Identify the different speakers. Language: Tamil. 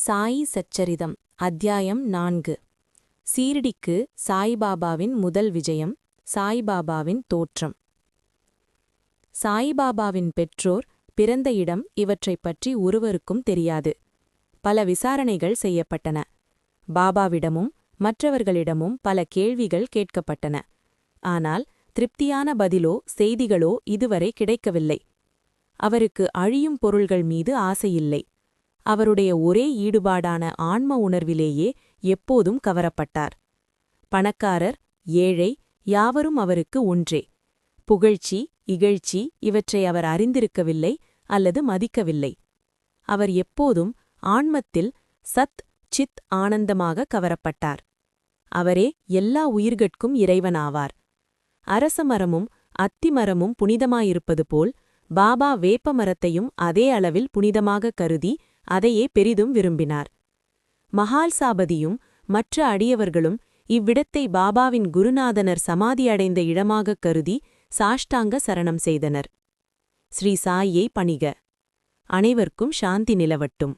Speaker 1: சாயி சச்சரிதம் அத்தியாயம் 4. சீரடிக்கு சாயிபாபாவின் முதல் விஜயம். சாயிபாபாவின் தோற்றம். சாயிபாபாவின் பெற்றோர் பிறந்த இடம் இவற்றைப் பற்றி ஒருவருக்கும் தெரியாது. பல விசாரணைகள் செய்யப்பட்டன. பாபாவிடமும் மற்றவர்களிடமும் பல கேள்விகள் கேட்கப்பட்டன. ஆனால் திருப்தியான பதிலோ செய்திகளோ இதுவரை கிடைக்கவில்லை. அவருக்கு அழியும் பொருள்கள் மீது ஆசையில்லை. அவருடைய ஒரே ஈடுபாடான ஆன்ம உணர்விலேயே எப்போதும் கவரப்பட்டார். பணக்காரர் ஏழை யாவரும் அவருக்கு ஒன்றே. புகழ்ச்சி இகழ்ச்சி இவற்றை அவர் அறிந்திருக்கவில்லை அல்லது மதிக்கவில்லை. அவர் எப்போதும் ஆன்மத்தில் சத் சித் ஆனந்தமாக கவரப்பட்டார். அவரே எல்லா உயிர்கட்கும் இறைவனாவார். அரசமரமும் அத்திமரமும் புனிதமாயிருப்பது போல் பாபா வேப்பமரத்தையும் அதே அளவில் புனிதமாக கருதி அதையே பெரிதும் விரும்பினார். மகால்சாபதியும் மற்ற அடியவர்களும் இவ்விடத்தை பாபாவின் குருநாதனர் சமாதியடைந்த இடமாகக் கருதி சாஷ்டாங்க சரணம் செய்தனர். ஸ்ரீ சாயியை பணிக. அனைவருக்கும் சாந்தி நிலவட்டும்.